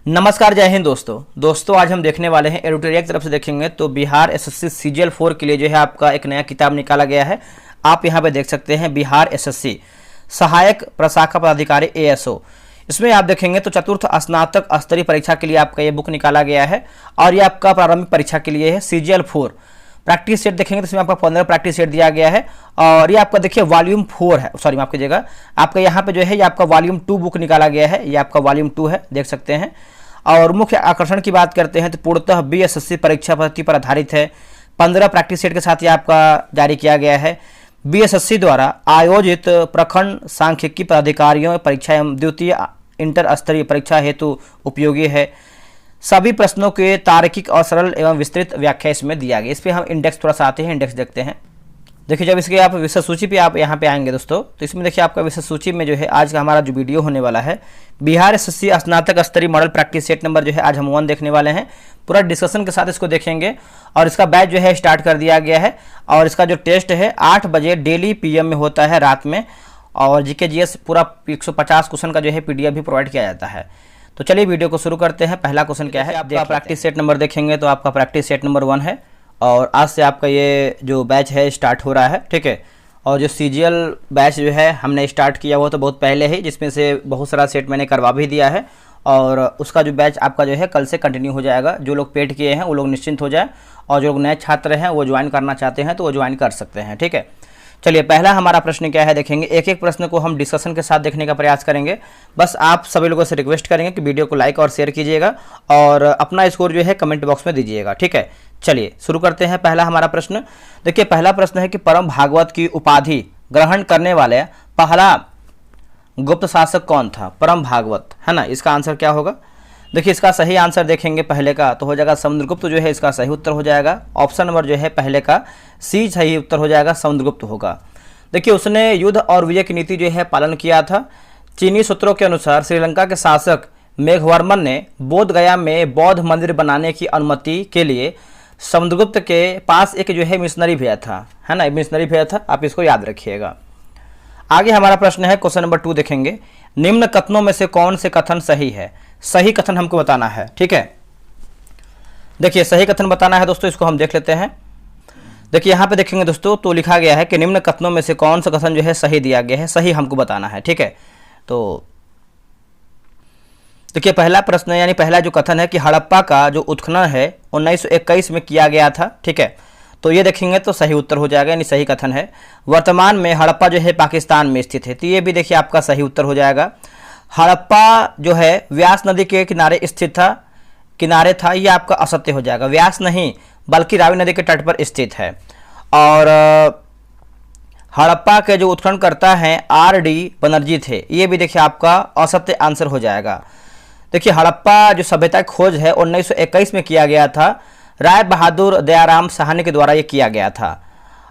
नमस्कार, जय हिंद दोस्तों आज हम देखने वाले हैं एडुटोरिया की तरफ से देखेंगे तो बिहार एसएससी सीजीएल 4 के लिए जो है आपका एक नया किताब निकाला गया है। आप यहां पे देख सकते हैं बिहार एसएससी सहायक प्रशाखा पदाधिकारी एएसओ। इसमें आप देखेंगे तो चतुर्थ स्नातक स्तरीय परीक्षा के लिए आपका ये बुक निकाला गया है और ये आपका प्रारंभिक परीक्षा के लिए है सीजीएल 4। प्रैक्टिस सेट देखेंगे तो इसमें आपका 15 प्रैक्टिस सेट दिया गया है और ये आपका देखिए वॉल्यूम 4 है, सॉरी माफ कीजिएगा, आपका यहाँ पे जो है ये आपका वॉल्यूम 2 बुक निकाला गया है। ये आपका वॉल्यूम 2 है, देख सकते हैं। और मुख्य आकर्षण की बात करते हैं तो पूर्णतः बीएसएससी परीक्षा पद्धति पर आधारित है। 15 प्रैक्टिस सेट के साथ ये आपका जारी किया गया है। बीएसएससी द्वारा आयोजित प्रखंड सांख्यिकी पदाधिकारियों परीक्षा एवं द्वितीय इंटर स्तरीय परीक्षा हेतु उपयोगी है। सभी प्रश्नों के तार्किक और सरल एवं विस्तृत व्याख्या इसमें दिया गया। इस पर हम इंडेक्स थोड़ा सा आते हैं, इंडेक्स देखते हैं। देखिए जब इसके आप विषय सूची पे आप यहाँ पे आएंगे दोस्तों, तो इसमें देखिए आपका विषय सूची में जो है आज का हमारा जो वीडियो होने वाला है बिहार एसएससी स्नातक स्तरीय मॉडल प्रैक्टिस सेट नंबर जो है आज हम 1 देखने वाले हैं। पूरा डिस्कशन के साथ इसको देखेंगे और इसका बैच जो है स्टार्ट कर दिया गया है और इसका जो टेस्ट है 8 बजे डेली पीएम में होता है रात में। और जीके जीएस पूरा 150 क्वेश्चन का जो है पीडीएफ भी प्रोवाइड किया जाता है। तो चलिए वीडियो को शुरू करते हैं। पहला क्वेश्चन क्या है, आपका प्रैक्टिस सेट नंबर देखेंगे तो आपका प्रैक्टिस सेट नंबर 1 है और आज से आपका ये जो बैच है स्टार्ट हो रहा है, ठीक है। और जो सीजीएल बैच जो है हमने स्टार्ट किया वो तो बहुत पहले ही, जिसमें से बहुत सारा सेट मैंने करवा भी दिया है और उसका जो बैच आपका जो है कल से कंटिन्यू हो जाएगा। जो लोग पेड किए हैं वो लोग निश्चिंत हो जाए और जो लोग नए छात्र हैं वो ज्वाइन करना चाहते हैं तो वो ज्वाइन कर सकते हैं, ठीक है। चलिए पहला हमारा प्रश्न क्या है देखेंगे। एक एक प्रश्न को हम डिस्कशन के साथ देखने का प्रयास करेंगे। बस आप सभी लोगों से रिक्वेस्ट करेंगे कि वीडियो को लाइक और शेयर कीजिएगा और अपना स्कोर जो है कमेंट बॉक्स में दीजिएगा, ठीक है। चलिए शुरू करते हैं। पहला हमारा प्रश्न देखिए, पहला प्रश्न है कि परम भागवत की उपाधि ग्रहण करने वाले पहला गुप्त शासक कौन था? परम भागवत है ना, इसका आंसर क्या होगा? देखिए इसका सही आंसर देखेंगे पहले का तो हो जाएगा समुद्रगुप्त, जो है इसका सही उत्तर हो जाएगा। ऑप्शन नंबर जो है पहले का सी सही उत्तर हो जाएगा, समुद्रगुप्त होगा। देखिए उसने युद्ध और विजय की नीति जो है पालन किया था। चीनी सूत्रों के अनुसार श्रीलंका के शासक मेघवर्मन ने बोध गया में बौद्ध मंदिर बनाने की अनुमति के लिए समुद्रगुप्त के पास एक जो है मिशनरी भेजा था, है ना, मिशनरी भेजा था, आप इसको याद रखिएगा। आगे हमारा प्रश्न है क्वेश्चन नंबर 2 देखेंगे। निम्न कथनों में से कौन से कथन सही है? सही कथन हमको बताना है, ठीक है। देखिए सही कथन बताना है दोस्तों, इसको हम देख लेते हैं। देखिए यहाँ पे देखेंगे दोस्तों तो लिखा गया है कि निम्न कथनों में से कौन सा कथन जो है सही दिया गया है, सही हमको बताना है, ठीक है। तो देखिए पहला प्रश्न यानी पहला जो कथन है कि हड़प्पा का जो उत्खनन है 1921 में किया गया था, ठीक है। तो ये देखेंगे तो सही उत्तर हो जाएगा, यानी सही कथन है। वर्तमान में हड़प्पा जो है पाकिस्तान में स्थित है, तो ये भी देखिए आपका सही उत्तर हो जाएगा। हड़प्पा जो है व्यास नदी के किनारे स्थित था, किनारे था, ये आपका असत्य हो जाएगा। व्यास नहीं बल्कि रावी नदी के तट पर स्थित है। और हड़प्पा के जो उत्खननकर्ता हैं आर.डी. बनर्जी थे, ये भी देखिए आपका असत्य आंसर हो जाएगा। देखिए हड़प्पा जो सभ्यता की खोज है 1921 में किया गया था, राय बहादुर दयाराम साहनी के द्वारा ये किया गया था।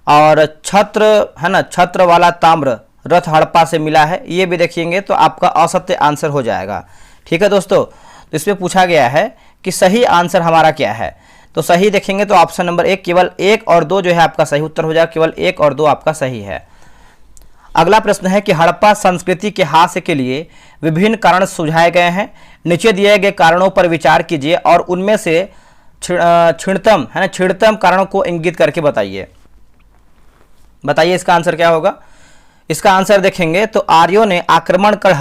और छत्र है ना, छत्र वाला ताम्र रथ हड़प्पा से मिला है, ये भी देखिएंगे तो आपका असत्य आंसर हो जाएगा, ठीक है दोस्तों। तो इसमें पूछा गया है कि सही आंसर हमारा क्या है, तो सही देखेंगे तो ऑप्शन नंबर 1 केवल 1 और 2 जो है आपका सही उत्तर हो जाएगा, केवल 1 और 2 आपका सही है। अगला प्रश्न है कि हड़प्पा संस्कृति के हास्य के लिए विभिन्न कारण सुझाए गए हैं। नीचे दिए गए कारणों पर विचार कीजिए और उनमें से क्षीणतम है ना, क्षीणतम कारणों को इंगित करके बताइए। बताइए इसका आंसर क्या होगा। इसका आंसर देखेंगे तो आर्यों ने आक्रमण कर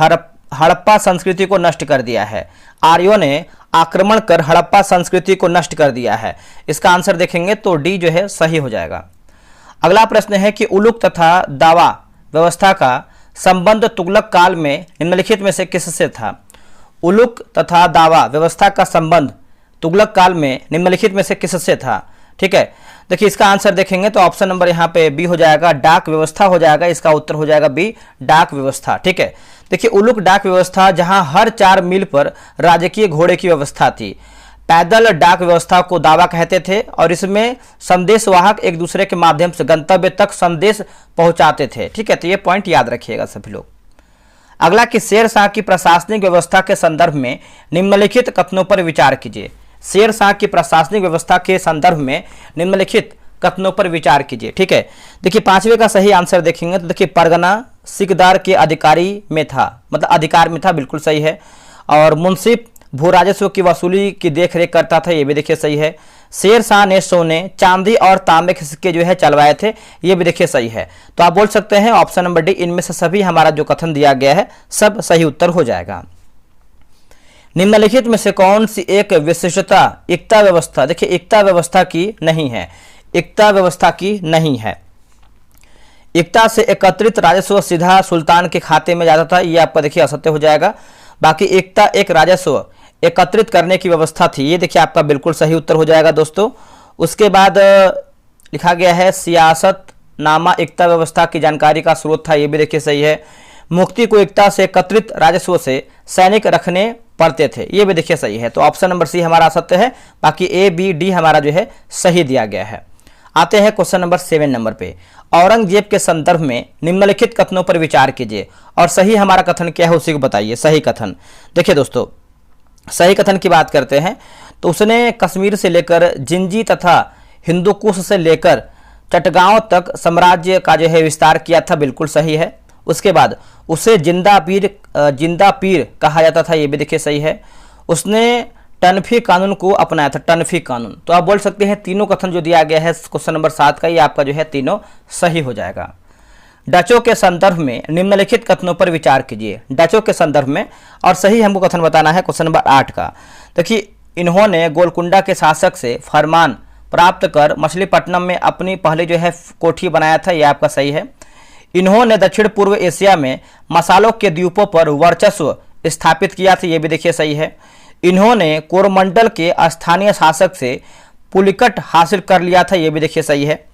हड़प्पा संस्कृति को नष्ट कर दिया है। आर्यों ने आक्रमण कर हड़प्पा संस्कृति को नष्ट कर दिया है। इसका आंसर देखेंगे तो डी जो है सही हो जाएगा। अगला प्रश्न है कि उलूक तथा दावा व्यवस्था का संबंध तुगलक काल में निम्नलिखित में से किससे था? उलूक तथा दावा व्यवस्था का संबंध तुगलक काल में निम्नलिखित में से किससे था, ठीक है। देखिए इसका आंसर देखेंगे तो ऑप्शन नंबर यहाँ पे बी हो जाएगा, डाक व्यवस्था हो जाएगा। इसका उत्तर हो जाएगा बी, डाक व्यवस्था, ठीक है। देखिए उलूक डाक व्यवस्था जहां हर 4 मील पर राजकीय घोड़े की व्यवस्था थी। पैदल डाक व्यवस्था को दावा कहते थे और इसमें संदेशवाहक एक दूसरे के माध्यम से गंतव्य तक संदेश पहुंचाते थे, ठीक है। तो ये पॉइंट याद रखिएगा सभी लोग। अगला कि शेरशाह की प्रशासनिक व्यवस्था के संदर्भ में निम्नलिखित कथनों पर विचार कीजिए। शेरशाह की प्रशासनिक व्यवस्था के संदर्भ में निम्नलिखित कथनों पर विचार कीजिए, ठीक है। देखिए 5वें का सही आंसर देखेंगे तो देखिए परगना सिकदार के अधिकारी में था, मतलब अधिकार में था, बिल्कुल सही है। और मुंसिफ भू राजस्व की वसूली की देखरेख करता था, ये भी देखिए सही है। शेर शाह ने सोने, चांदी और तांबे के सिक्के जो है चलवाए थे, ये भी देखिए सही है। तो आप बोल सकते हैं ऑप्शन नंबर डी, इनमें से सभी हमारा जो कथन दिया गया है सब सही उत्तर हो जाएगा। निम्नलिखित में से कौन सी एक विशिष्टता इक्ता व्यवस्था, देखिए इक्ता व्यवस्था की नहीं है, इक्ता व्यवस्था की नहीं है। इक्ता से एकत्रित राजस्व सीधा सुल्तान के खाते में जाता था, ये आपका देखिए असत्य हो जाएगा। बाकी इक्ता एक राजस्व एकत्रित करने की व्यवस्था थी, ये देखिए आपका बिल्कुल सही उत्तर हो जाएगा दोस्तों। उसके बाद लिखा गया है सियासतनामा इक्ता व्यवस्था की जानकारी का स्रोत था, ये भी देखिए सही है। मुक्ति को इक्ता से एकत्रित राजस्व से सैनिक रखने पड़ते थे, ये भी देखिए सही है। तो ऑप्शन नंबर सी हमारा असत्य है, बाकी ए बी डी हमारा जो है सही दिया गया है। आते हैं क्वेश्चन नंबर 7 नंबर पे। औरंगजेब के संदर्भ में निम्नलिखित कथनों पर विचार कीजिए और सही हमारा कथन क्या है उसी को बताइए। सही कथन, देखिए दोस्तों सही कथन की बात करते हैं तो उसने कश्मीर से लेकर जिंजी तथा हिंदुकुश से लेकर चटगांव तक साम्राज्य का जो है विस्तार किया था, बिल्कुल सही है। उसके बाद उसे जिंदा पीर कहा जाता था, ये भी देखिए सही है। उसने टनफी कानून को अपनाया था, टनफी कानून। तो आप बोल सकते हैं तीनों कथन जो दिया गया है क्वेश्चन नंबर 7 का, ये आपका जो है तीनों सही हो जाएगा। डचों के संदर्भ में निम्नलिखित कथनों पर विचार कीजिए, डचों के संदर्भ में, और सही हमको कथन बताना है क्वेश्चन नंबर 8 का। देखिए इन्होंने गोलकुंडा के शासक से फरमान प्राप्त कर मछलीपट्टनम में अपनी पहली जो है कोठी बनाया था, यह आपका सही है। इन्होंने दक्षिण पूर्व एशिया में मसालों के द्वीपों पर वर्चस्व स्थापित किया था, यह भी देखिए सही है। इन्होंने कोरमंडल के स्थानीय शासक से पुलिकट हासिल कर लिया था, यह भी देखिए सही है।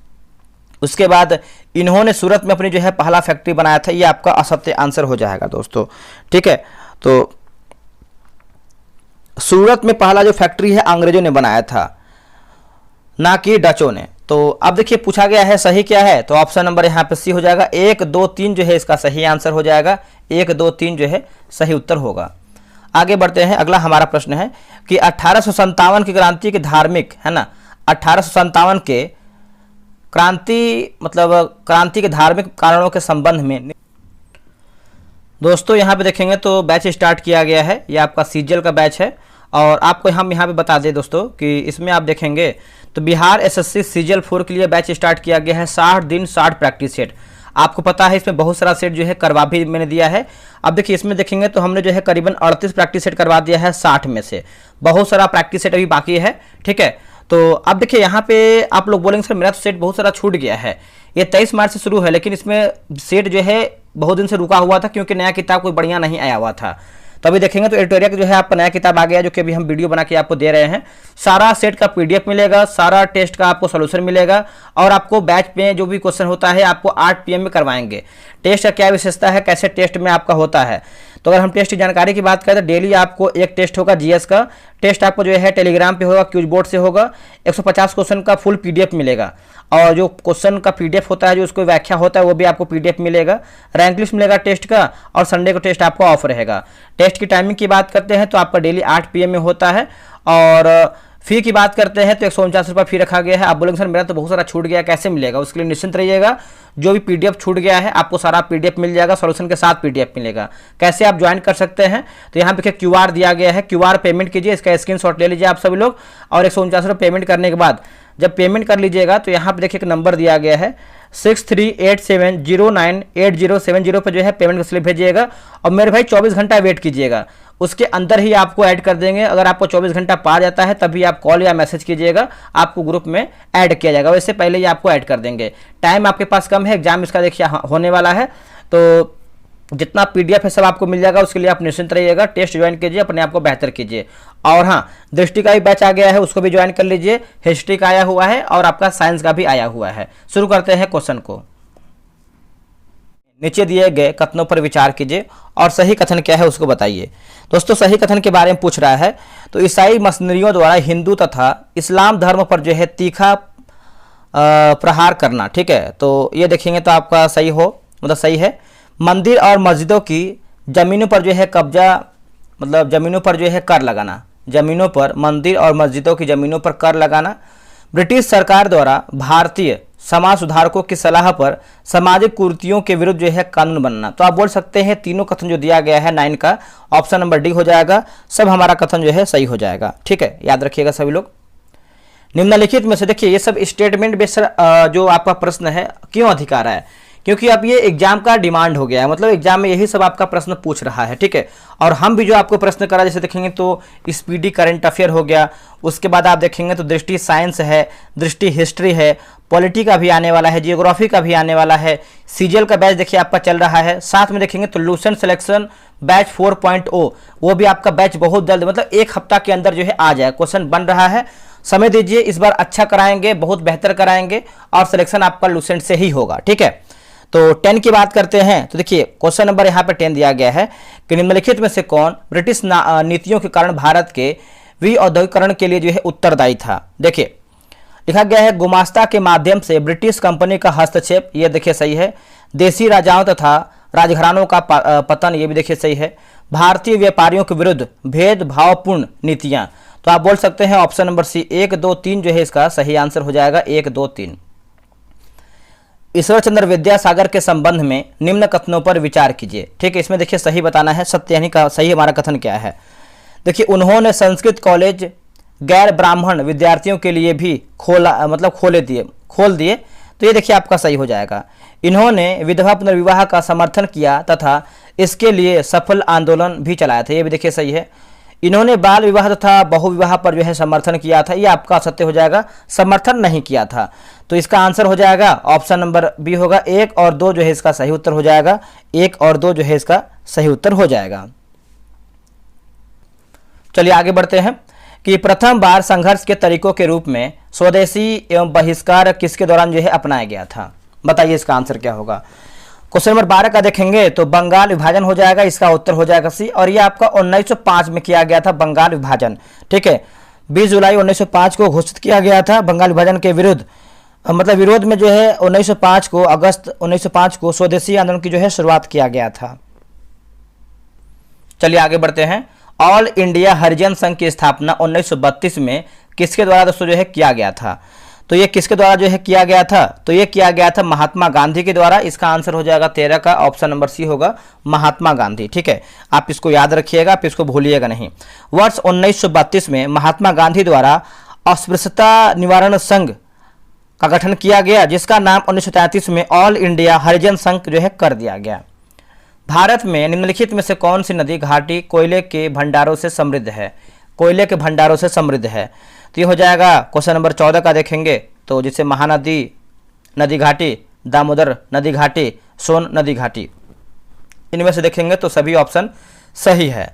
उसके बाद इन्होंने सूरत में अपनी जो है पहला फैक्ट्री बनाया था, ये आपका असत्य आंसर हो जाएगा दोस्तों, ठीक है। तो सूरत में पहला जो फैक्ट्री है अंग्रेजों ने बनाया था, ना कि डचों ने। तो अब देखिए पूछा गया है सही क्या है, तो ऑप्शन नंबर यहाँ पे सी हो जाएगा। 1 2 3 जो है इसका सही आंसर हो जाएगा, 1 2 3 जो है सही उत्तर होगा। आगे बढ़ते हैं, अगला हमारा प्रश्न है कि 1857 की क्रांति के धार्मिक, है ना, 1857 के क्रांति के धार्मिक कारणों के संबंध में दोस्तों यहाँ पे देखेंगे तो बैच स्टार्ट किया गया है, ये आपका सीजीएल का बैच है। और आपको हम यहाँ पे बता दें दोस्तों कि इसमें आप देखेंगे तो बिहार एसएससी सीजीएल 4 के लिए बैच स्टार्ट किया गया है। 60 दिन 60 प्रैक्टिस सेट, आपको पता है इसमें बहुत सारा सेट जो है करवा भी मैंने दिया है। अब देखिए इसमें देखेंगे तो हमने जो है करीबन 38 प्रैक्टिस सेट करवा दिया है 60 में से, बहुत सारा प्रैक्टिस सेट अभी बाकी है, ठीक है। तो अब देखिए यहाँ पे आप लोग बोलेंगे सर मेरा तो सेट बहुत सारा छूट गया है, ये 23 मार्च से शुरू है, लेकिन इसमें सेट जो है बहुत दिन से रुका हुआ था क्योंकि नया किताब कोई बढ़िया नहीं आया हुआ था। तो अभी देखेंगे तो एडिटोरियल जो है आपका नया किताब आ गया, जो कि अभी हम वीडियो बना के आपको दे रहे हैं। सारा सेट का पीडीएफ मिलेगा, सारा टेस्ट का आपको सोल्यूशन मिलेगा, और आपको बैच में जो भी क्वेश्चन होता है आपको 8 PM में करवाएंगे। टेस्ट का क्या विशेषता है, कैसे टेस्ट में आपका होता है, तो अगर हम टेस्ट की जानकारी की बात करें तो डेली आपको एक टेस्ट होगा जीएस का। टेस्ट आपको जो है टेलीग्राम पे होगा, क्यूज बोर्ड से होगा। 150 क्वेश्चन का फुल पीडीएफ मिलेगा, और जो क्वेश्चन का पीडीएफ होता है, जो उसको व्याख्या होता है, वो भी आपको पीडीएफ मिलेगा। रैंक लिस्ट मिलेगा टेस्ट का, और संडे को टेस्ट आपको ऑफ रहेगा। टेस्ट की टाइमिंग की बात करते हैं तो आपका डेली 8 PM में होता है। और फी की बात करते हैं तो 149 रुपये फी रखा गया है। आप बोलेंगे सर मेरा तो बहुत सारा छूट गया, कैसे मिलेगा? उसके लिए निश्चिंत रहिएगा, जो भी पीडीएफ छूट गया है आपको सारा पीडीएफ मिल जाएगा, सॉल्यूशन के साथ पीडीएफ मिलेगा। कैसे आप ज्वाइन कर सकते हैं, तो यहाँ पे क्यूआर दिया गया है, क्यूआर पेमेंट कीजिए, इसका स्क्रीनशॉट ले लीजिए आप सभी लोग, और 149 रुपये पेमेंट करने के बाद जब पेमेंट कर लीजिएगा तो यहाँ पे देखिए एक नंबर दिया गया है 6387098070 पर जो है पेमेंट का स्लिप भेजिएगा, और मेरे भाई 24 घंटा वेट कीजिएगा, उसके अंदर ही आपको ऐड कर देंगे। अगर आपको 24 घंटा पार जाता है तभी आप कॉल या मैसेज कीजिएगा, आपको ग्रुप में ऐड किया जाएगा, वैसे पहले ही आपको ऐड कर देंगे। टाइम आपके पास कम है, एग्जाम इसका देखिए होने वाला है, तो जितना पीडीएफ है सब आपको मिल जाएगा, उसके लिए आप निश्चिंत रहिएगा। टेस्ट ज्वाइन कीजिए, अपने आप को बेहतर कीजिए। और हाँ, दृष्टि का भी बैच आ गया है, उसको भी ज्वाइन कर लीजिए। हिस्ट्री का आया हुआ है और आपका साइंस का भी आया हुआ है। शुरू करते हैं क्वेश्चन को। नीचे दिए गए कथनों पर विचार कीजिए और सही कथन क्या है उसको बताइए। दोस्तों सही कथन के बारे में पूछ रहा है, तो ईसाई मशीनरियों द्वारा हिंदू तथा इस्लाम धर्म पर जो है तीखा प्रहार करना, ठीक है, तो ये देखेंगे तो आपका सही हो, मतलब सही है। मंदिर और मस्जिदों की जमीनों पर जो है कब्जा, मतलब जमीनों पर जो है कर लगाना, जमीनों पर, मंदिर और मस्जिदों की जमीनों पर कर लगाना। ब्रिटिश सरकार द्वारा भारतीय समाज सुधारकों की सलाह पर सामाजिक कुरीतियों के विरुद्ध जो है कानून बनना। तो आप बोल सकते हैं तीनों कथन जो दिया गया है 9 का ऑप्शन नंबर डी हो जाएगा, सब हमारा कथन जो है सही हो जाएगा। ठीक है, याद रखिएगा सभी लोग। निम्नलिखित में से देखिए ये सब स्टेटमेंट बेस्ड जो आपका प्रश्न है क्यों अधिकार है, क्योंकि अब ये एग्जाम का डिमांड हो गया है, मतलब एग्जाम में यही सब आपका प्रश्न पूछ रहा है। ठीक है, और हम भी जो आपको प्रश्न करा जैसे देखेंगे तो स्पीडी करंट अफेयर हो गया, उसके बाद आप देखेंगे तो दृष्टि साइंस है, दृष्टि हिस्ट्री है, पॉलिटी का भी आने वाला है, जियोग्राफी का भी आने वाला है, सीजीएल का बैच देखिए आपका चल रहा है। साथ में देखेंगे तो लूसेंट सिलेक्शन बैच 4.0 वो भी आपका बैच बहुत जल्द मतलब 1 हफ्ता के अंदर जो है आ जाए, क्वेश्चन बन रहा है। समय दीजिए, इस बार अच्छा कराएंगे, बहुत बेहतर कराएंगे और सिलेक्शन आपका लूसेंट से ही होगा। ठीक है, तो 10 की बात करते हैं तो देखिए क्वेश्चन नंबर यहाँ पे 10 दिया गया है कि निम्नलिखित में से कौन ब्रिटिश नीतियों के कारण भारत के विऔद्योगिकरण के लिए जो है उत्तरदायी था। देखिए लिखा गया है गुमास्ता के माध्यम से ब्रिटिश कंपनी का हस्तक्षेप, ये देखिए सही है। देसी राजाओं तथा राजघरानों का पतन, ये भी देखिए सही है। भारतीय व्यापारियों के विरुद्ध भेदभावपूर्ण नीतियां, तो आप बोल सकते हैं ऑप्शन नंबर सी 1, 2, 3 जो है इसका सही आंसर हो जाएगा, 1, 2, 3। ईश्वर चंद्र विद्यासागर के संबंध में निम्न कथनों पर विचार कीजिए। ठीक है, इसमें देखिए सही बताना है, सत्य यानी का सही हमारा कथन क्या है। देखिए उन्होंने संस्कृत कॉलेज गैर ब्राह्मण विद्यार्थियों के लिए भी खोल दिए, तो ये देखिए आपका सही हो जाएगा। इन्होंने विधवा पुनर्विवाह का समर्थन किया तथा इसके लिए सफल आंदोलन भी चलाया था, ये भी देखिए सही है। इन्होंने बाल विवाह तथा बहुविवाह पर जो है समर्थन किया था, ये आपका सत्य हो जाएगा, समर्थन नहीं किया था। तो इसका आंसर हो जाएगा ऑप्शन नंबर बी होगा, 1 और 2 जो है इसका सही उत्तर हो जाएगा, 1 और 2 जो है इसका सही उत्तर हो जाएगा। चलिए आगे बढ़ते हैं कि प्रथम बार संघर्ष के तरीकों के रूप में स्वदेशी एवं बहिष्कार किसके दौरान जो है अपनाया गया था, बताइए इसका आंसर क्या होगा। क्वेश्चन नंबर 12 का देखेंगे तो बंगाल विभाजन हो जाएगा, इसका उत्तर हो जाएगा सी, और ये आपका 1905 में किया गया था बंगाल विभाजन। ठीक है, 20 जुलाई 1905 को घोषित किया गया था बंगाल विभाजन के विरुद्ध, मतलब विरोध में जो है 1905 को अगस्त 1905 को स्वदेशी आंदोलन की जो है शुरुआत किया गया था। चलिए आगे बढ़ते हैं। ऑल इंडिया हरिजन संघ की स्थापना 1932 में किसके द्वारा दोस्तों जो है किया गया था, तो ये किसके द्वारा जो है किया गया था, तो ये किया गया था महात्मा गांधी के द्वारा। इसका आंसर हो जाएगा 13 का ऑप्शन नंबर सी होगा, महात्मा गांधी। ठीक है, आप इसको याद रखिएगा, आप इसको भूलिएगा नहीं। वर्ष 1932 में महात्मा गांधी द्वारा अस्पृश्यता निवारण संघ का गठन किया गया, जिसका नाम 1933 में ऑल इंडिया हरिजन संघ जो है कर दिया गया। भारत में निम्नलिखित में से कौन सी नदी घाटी कोयले के भंडारों से समृद्ध है, कोयले के भंडारों से समृद्ध है, तो ये हो जाएगा क्वेश्चन नंबर 14 का देखेंगे तो जिससे महानदी नदी घाटी, दामोदर नदी घाटी, सोन नदी घाटी, इनमें से देखेंगे तो सभी ऑप्शन सही है।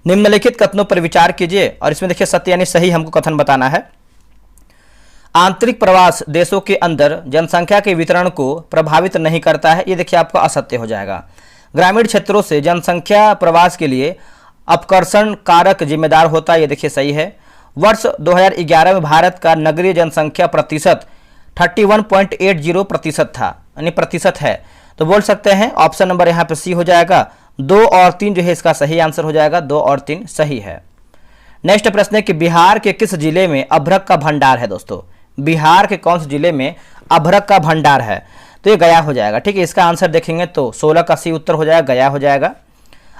निम्नलिखित कथनों पर विचार कीजिए और इसमें देखिए सत्य यानी सही हमको कथन बताना है। आंतरिक प्रवास देशों के अंदर जनसंख्या के वितरण को प्रभावित नहीं करता है, ये देखिए आपका असत्य हो जाएगा। ग्रामीण क्षेत्रों से जनसंख्या प्रवास के लिए अपकर्षण कारक जिम्मेदार होता है, ये देखिए सही है। वर्ष 2011 में भारत का नगरीय जनसंख्या प्रतिशत 31.80% था, यानी प्रतिशत है, तो बोल सकते हैं ऑप्शन नंबर यहाँ पे सी हो जाएगा, 2 और 3 जो है इसका सही आंसर हो जाएगा, 2 और 3 सही है। नेक्स्ट प्रश्न है कि बिहार के किस जिले में अभ्रक का भंडार है दोस्तों, बिहार के कौन से जिले में अभ्रक का भंडार है, तो ये गया हो जाएगा। ठीक है, इसका आंसर देखेंगे तो 16 का सी उत्तर हो जाएगा, गया हो जाएगा।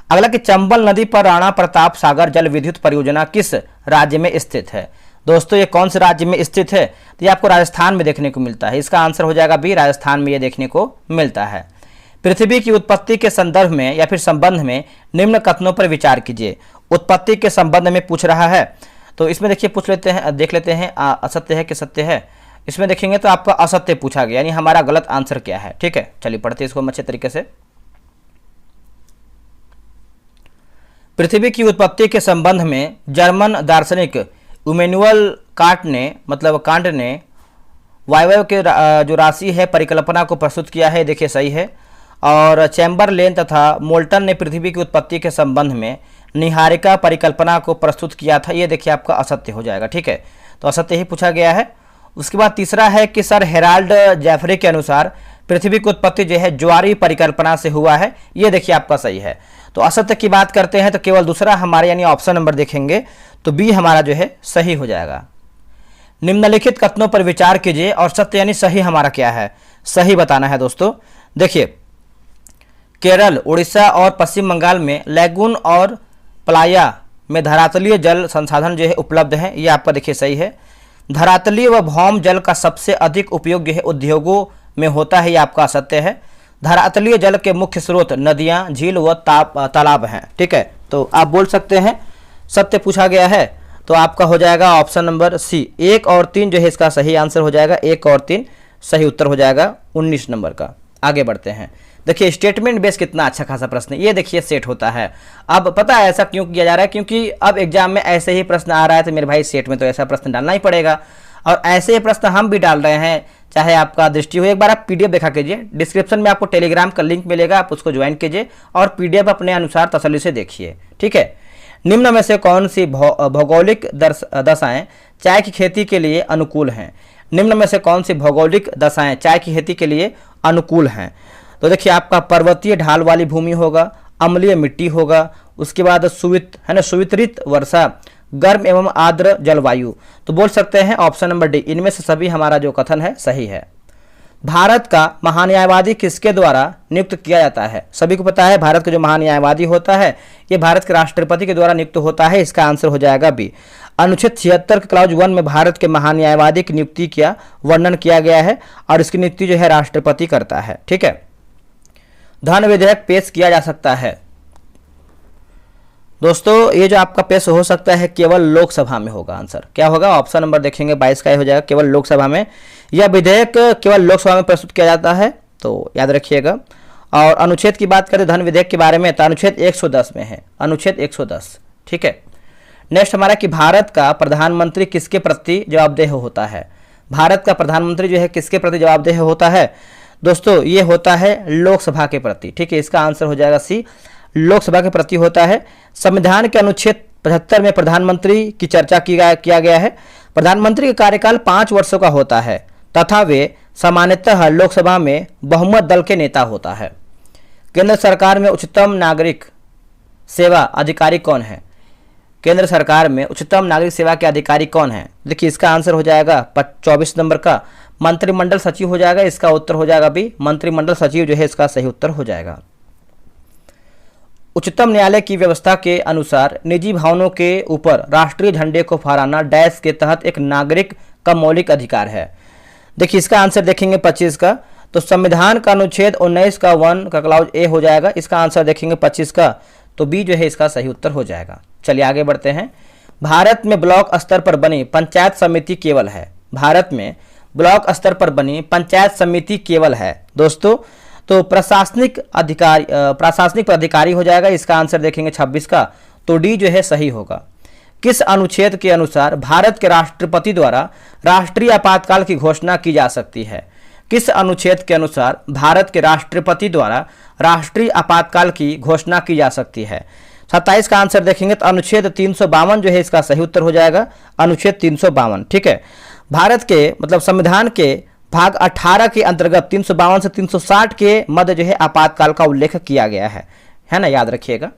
अगला कि चंबल नदी पर राणा प्रताप सागर जल विद्युत परियोजना किस राज्य में स्थित है, दोस्तों ये कौन से राज्य में स्थित है, तो ये आपको राजस्थान में देखने को मिलता है, इसका आंसर हो जाएगा बी, राजस्थान में ये देखने को मिलता है। पृथ्वी की उत्पत्ति के संदर्भ में या फिर संबंध में निम्न कथनों पर विचार कीजिए। उत्पत्ति के संबंध में पूछ रहा है, तो इसमें देखिए पूछ लेते हैं, देख लेते हैं असत्य है कि सत्य है। इसमें देखेंगे तो आपका असत्य पूछा गया, यानी हमारा गलत आंसर क्या है। ठीक है, चलिए पढ़ते हैं इसको अच्छे तरीके से। पृथ्वी की उत्पत्ति के संबंध में जर्मन दार्शनिक इमैनुअल कांट ने वायवय के जो राशि है परिकल्पना को प्रस्तुत किया है, देखिए सही है। और चैम्बरलेन तथा मोल्टन ने पृथ्वी की उत्पत्ति के संबंध में निहारिका परिकल्पना को प्रस्तुत किया था, ये देखिए आपका असत्य हो जाएगा। ठीक है, तो असत्य ही पूछा गया है। उसके बाद तीसरा है कि सर हेराल्ड जेफरे के अनुसार पृथ्वी की उत्पत्ति जो है ज्वारीय परिकल्पना से हुआ है, ये देखिए आपका सही है। तो असत्य की बात करते हैं तो केवल दूसरा हमारे यानी ऑप्शन नंबर देखेंगे तो बी हमारा जो है सही हो जाएगा। निम्नलिखित कथनों पर विचार कीजिए और सत्य यानी सही हमारा क्या है, सही बताना है दोस्तों। देखिए, केरल, उड़ीसा और पश्चिम बंगाल में लैगून और प्लाया में धरातलीय जल संसाधन जो है उपलब्ध है, ये आपका देखिए सही है। धरातलीय व भौम जल का सबसे अधिक उपयोग जो है उद्योगों में होता है, ये आपका सत्य है। धरातलीय जल के मुख्य स्रोत नदियां, झील व तालाब हैं, ठीक है। तो आप बोल सकते हैं सत्य पूछा गया है, तो आपका हो जाएगा ऑप्शन नंबर सी, 1 और 3 जो है इसका सही आंसर हो जाएगा। 1 और 3 सही उत्तर हो जाएगा 19 नंबर का। आगे बढ़ते हैं। देखिए, स्टेटमेंट बेस कितना अच्छा खासा प्रश्न है, ये देखिए सेट होता है। अब पता है ऐसा क्यों किया जा रहा है, क्योंकि अब एग्जाम में ऐसे ही प्रश्न आ रहा है, तो मेरे भाई सेट में तो ऐसा प्रश्न डालना ही पड़ेगा, और ऐसे ही प्रश्न हम भी डाल रहे हैं, चाहे आपका दृष्टि हो। एक बार आप पीडीएफ देखा कीजिए, डिस्क्रिप्शन में आपको टेलीग्राम का लिंक मिलेगा, आप उसको ज्वाइन कीजिए और पीडीएफ अपने अनुसार तसल्ली से देखिए, ठीक है। निम्न में से कौन सी भौगोलिक दशाएं चाय की खेती के लिए अनुकूल हैं? निम्न में से कौन सी भौगोलिक दशाएं चाय की खेती के लिए अनुकूल हैं? तो देखिए, आपका पर्वतीय ढाल वाली भूमि होगा, अम्लीय मिट्टी होगा, उसके बाद सुवितरित वर्षा, गर्म एवं आर्द्र जलवायु। तो बोल सकते हैं ऑप्शन नंबर डी, इनमें से सभी हमारा जो कथन है सही है। भारत का महान्यायवादी किसके द्वारा नियुक्त किया जाता है? सभी को पता है भारत का जो महान्यायवादी होता है ये भारत के राष्ट्रपति के द्वारा नियुक्त होता है, इसका आंसर हो जाएगा बी। अनुच्छेद 76 के क्लॉज 1 में भारत के महान्यायवादी की नियुक्ति का वर्णन किया गया है और इसकी नियुक्ति जो है राष्ट्रपति करता है, ठीक है। धन विधेयक पेश किया जा सकता है दोस्तों, ये जो आपका पेश हो सकता है केवल लोकसभा में होगा। आंसर क्या होगा? ऑप्शन नंबर देखेंगे 22 का हो जाएगा, केवल लोकसभा में। यह विधेयक केवल लोकसभा में प्रस्तुत किया जाता है, तो याद रखिएगा। और अनुच्छेद की बात करें धन विधेयक के बारे में, तो अनुच्छेद 110 में है, अनुच्छेद 110, ठीक है। नेक्स्ट हमारा कि भारत का प्रधानमंत्री किसके प्रति जवाबदेह होता है? भारत का प्रधानमंत्री जो है किसके प्रति जवाबदेह होता है दोस्तों? ये होता है लोकसभा के प्रति, ठीक है। इसका आंसर हो जाएगा सी, लोकसभा के प्रति होता है। संविधान के अनुच्छेद 75 में प्रधानमंत्री की चर्चा किया गया है। प्रधानमंत्री का कार्यकाल 5 वर्षों का होता है तथा वे सामान्यतः लोकसभा में बहुमत दल के नेता होता है। केंद्र सरकार में उच्चतम नागरिक सेवा अधिकारी कौन है? केंद्र सरकार में उच्चतम नागरिक सेवा के अधिकारी कौन है? देखिए, इसका आंसर हो जाएगा 24 नंबर का मंत्रिमंडल सचिव हो जाएगा, इसका उत्तर हो जाएगा बी, मंत्रिमंडल सचिव जो है इसका सही उत्तर हो जाएगा। उच्चतम न्यायालय की व्यवस्था के अनुसार निजी भवनों के ऊपर राष्ट्रीय झंडे को फहराना डैश के तहत एक नागरिक का मौलिक अधिकार है। देखिए, इसका आंसर देखेंगे 25 का, तो संविधान का अनुच्छेद 19 का 1 का क्लॉज ए हो जाएगा। इसका आंसर देखेंगे 25 का, तो बी जो है इसका सही उत्तर हो जाएगा। चलिए आगे बढ़ते हैं। भारत में ब्लॉक स्तर पर बनी पंचायत समिति केवल है? भारत में ब्लॉक स्तर पर बनी पंचायत समिति केवल है दोस्तों, तो प्रशासनिक पदाधिकारी हो जाएगा। इसका आंसर देखेंगे 26 का, तो डी जो है सही होगा। किस अनुच्छेद के अनुसार भारत के राष्ट्रपति द्वारा राष्ट्रीय आपातकाल की घोषणा की जा सकती है? किस अनुच्छेद के अनुसार भारत के राष्ट्रपति द्वारा राष्ट्रीय आपातकाल की घोषणा की जा सकती है? 27 का आंसर देखेंगे तो अनुच्छेद 352 जो है इसका सही उत्तर हो जाएगा, अनुच्छेद 352, ठीक है। भारत के मतलब संविधान के भाग 18 के अंतर्गत 352 से 360 के मध्य जो है आपातकाल का उल्लेख किया गया है ना, याद रखिएगा।